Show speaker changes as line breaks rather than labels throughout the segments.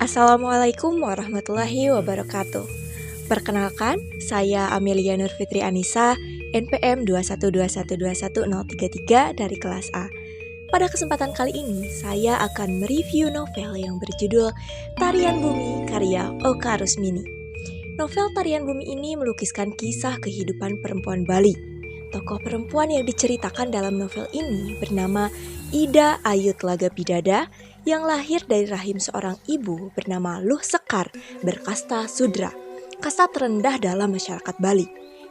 Assalamualaikum warahmatullahi wabarakatuh. Perkenalkan, saya Amelia Nurfitri Anissa, NPM 212121033 dari kelas A. Pada kesempatan kali ini, saya akan mereview novel yang berjudul Tarian Bumi karya Oka Rusmini. Novel Tarian Bumi ini melukiskan kisah kehidupan perempuan Bali. Tokoh perempuan yang diceritakan dalam novel ini bernama Ida Ayu Tlaga Bidada yang lahir dari rahim seorang ibu bernama Luh Sekar berkasta Sudra, kasta terendah dalam masyarakat Bali,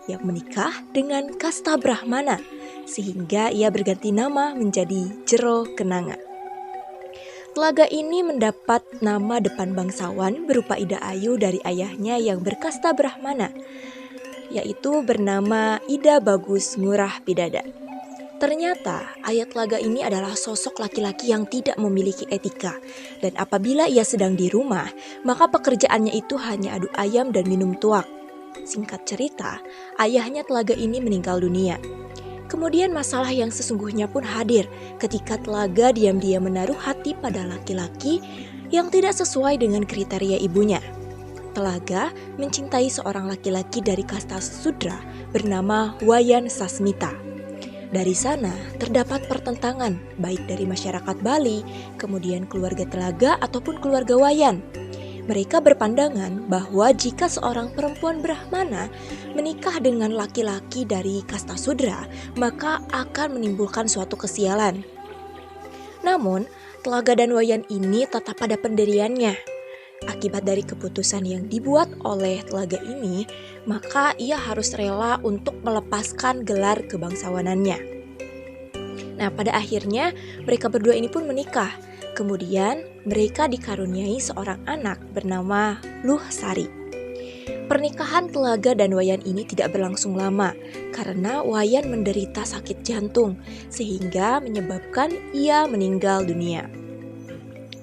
yang menikah dengan kasta Brahmana sehingga ia berganti nama menjadi Jero Kenanga. Telaga ini mendapat nama depan bangsawan berupa Ida Ayu dari ayahnya yang berkasta Brahmana, yaitu bernama Ida Bagus Ngurah Bidada. Ternyata ayat telaga ini adalah sosok laki-laki yang tidak memiliki etika, dan apabila ia sedang di rumah, maka pekerjaannya itu hanya adu ayam dan minum tuak. Singkat cerita, ayahnya telaga ini meninggal dunia. Kemudian masalah yang sesungguhnya pun hadir ketika telaga diam-diam menaruh hati pada laki-laki yang tidak sesuai dengan kriteria ibunya. Telaga mencintai seorang laki-laki dari kasta Sudra bernama Wayan Sasmita. Dari sana terdapat pertentangan baik dari masyarakat Bali, kemudian keluarga Telaga ataupun keluarga Wayan. Mereka berpandangan bahwa jika seorang perempuan Brahmana menikah dengan laki-laki dari kasta Sudra, maka akan menimbulkan suatu kesialan. Namun, Telaga dan Wayan ini tetap pada pendiriannya. Akibat dari keputusan yang dibuat oleh telaga ini, maka ia harus rela untuk melepaskan gelar kebangsawanannya. Nah, pada akhirnya mereka berdua ini pun menikah. Kemudian mereka dikaruniai seorang anak bernama Luh Sari. Pernikahan Telaga dan Wayan ini tidak berlangsung lama karena Wayan menderita sakit jantung sehingga menyebabkan ia meninggal dunia.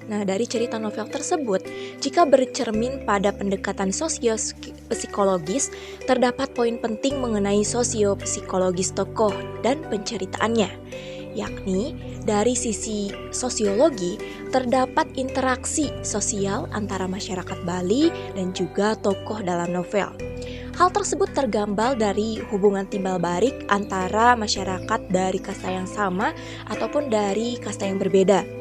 Nah, dari cerita novel tersebut, jika bercermin pada pendekatan sosio-psikologis, terdapat poin penting mengenai sosio-psikologis tokoh dan penceritaannya, yakni dari sisi sosiologi, terdapat interaksi sosial antara masyarakat Bali dan juga tokoh dalam novel. Hal tersebut tergambar dari hubungan timbal balik antara masyarakat dari kasta yang sama ataupun dari kasta yang berbeda.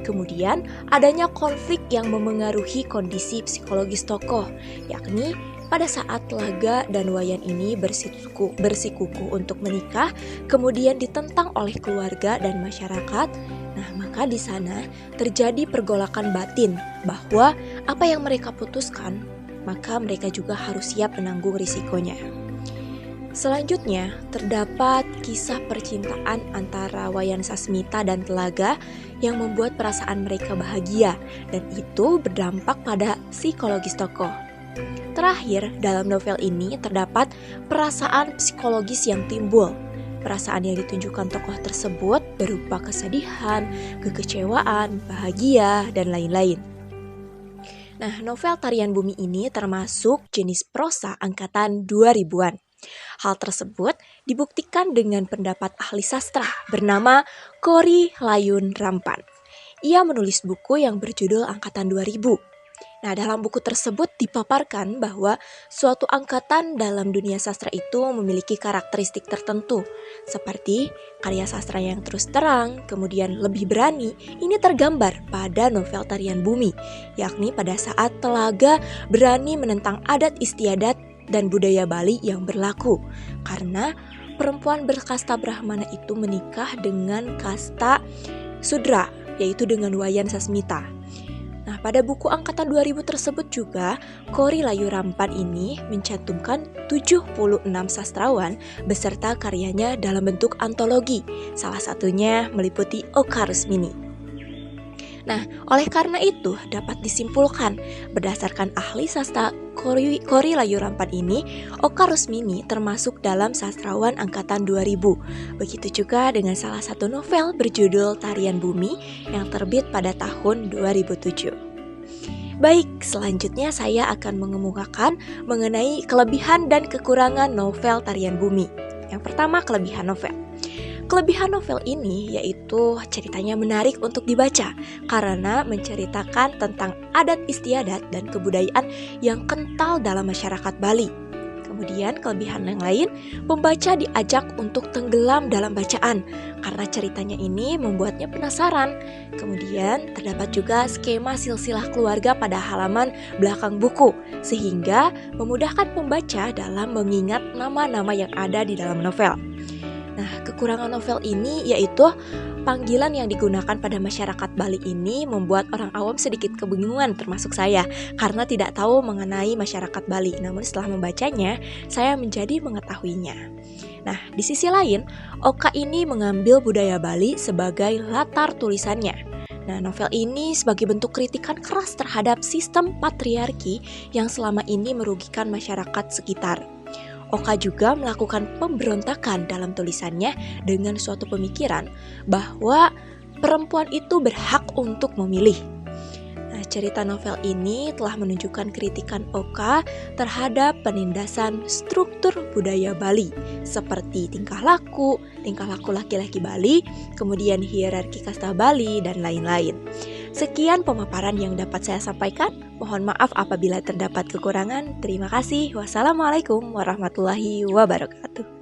Kemudian adanya konflik yang memengaruhi kondisi psikologis tokoh, yakni pada saat Telaga dan Wayan ini bersikukuh untuk menikah, kemudian ditentang oleh keluarga dan masyarakat. Nah, maka di sana terjadi pergolakan batin bahwa apa yang mereka putuskan, maka mereka juga harus siap menanggung risikonya. Selanjutnya, terdapat kisah percintaan antara Wayan Sasmita dan Telaga yang membuat perasaan mereka bahagia, dan itu berdampak pada psikologis tokoh. Terakhir, dalam novel ini terdapat perasaan psikologis yang timbul. Perasaan yang ditunjukkan tokoh tersebut berupa kesedihan, kekecewaan, bahagia, dan lain-lain. Nah, novel Tarian Bumi ini termasuk jenis prosa angkatan 2000-an. Hal tersebut dibuktikan dengan pendapat ahli sastra bernama Kori Layun Rampan. Ia menulis buku yang berjudul Angkatan 2000. Nah, dalam buku tersebut dipaparkan bahwa suatu angkatan dalam dunia sastra itu memiliki karakteristik tertentu, seperti karya sastra yang terus terang, kemudian lebih berani. Ini tergambar pada novel Tarian Bumi, yakni pada saat Telaga berani menentang adat istiadat dan budaya Bali yang berlaku, karena perempuan berkasta Brahmana itu menikah dengan kasta Sudra, yaitu dengan Wayan Sasmita. Nah, pada buku angkatan 2000 tersebut juga, Kori Layu Rampan ini mencantumkan 76 sastrawan beserta karyanya dalam bentuk antologi, salah satunya meliputi Oka Rusmini. Nah, oleh karena itu dapat disimpulkan berdasarkan ahli sastra Kori Layu Rampan ini, Oka Rusmini termasuk dalam sastrawan angkatan 2000. Begitu juga dengan salah satu novel berjudul Tarian Bumi yang terbit pada tahun 2007. Baik, selanjutnya saya akan mengemukakan mengenai kelebihan dan kekurangan novel Tarian Bumi. Yang pertama, kelebihan novel. Kelebihan novel ini yaitu ceritanya menarik untuk dibaca karena menceritakan tentang adat istiadat dan kebudayaan yang kental dalam masyarakat Bali. Kemudian kelebihan yang lain, pembaca diajak untuk tenggelam dalam bacaan karena ceritanya ini membuatnya penasaran. Kemudian terdapat juga skema silsilah keluarga pada halaman belakang buku sehingga memudahkan pembaca dalam mengingat nama-nama yang ada di dalam novel. Nah, kekurangan novel ini yaitu panggilan yang digunakan pada masyarakat Bali ini membuat orang awam sedikit kebingungan termasuk saya karena tidak tahu mengenai masyarakat Bali. Namun setelah membacanya, saya menjadi mengetahuinya. Nah, di sisi lain, Oka ini mengambil budaya Bali sebagai latar tulisannya. Nah, novel ini sebagai bentuk kritikan keras terhadap sistem patriarki yang selama ini merugikan masyarakat sekitar. Oka juga melakukan pemberontakan dalam tulisannya dengan suatu pemikiran bahwa perempuan itu berhak untuk memilih. Nah, cerita novel ini telah menunjukkan kritikan Oka terhadap penindasan struktur budaya Bali seperti tingkah laku laki-laki Bali, kemudian hierarki kasta Bali, dan lain-lain. Sekian pemaparan yang dapat saya sampaikan. Mohon maaf apabila terdapat kekurangan. Terima kasih. Wassalamualaikum warahmatullahi wabarakatuh.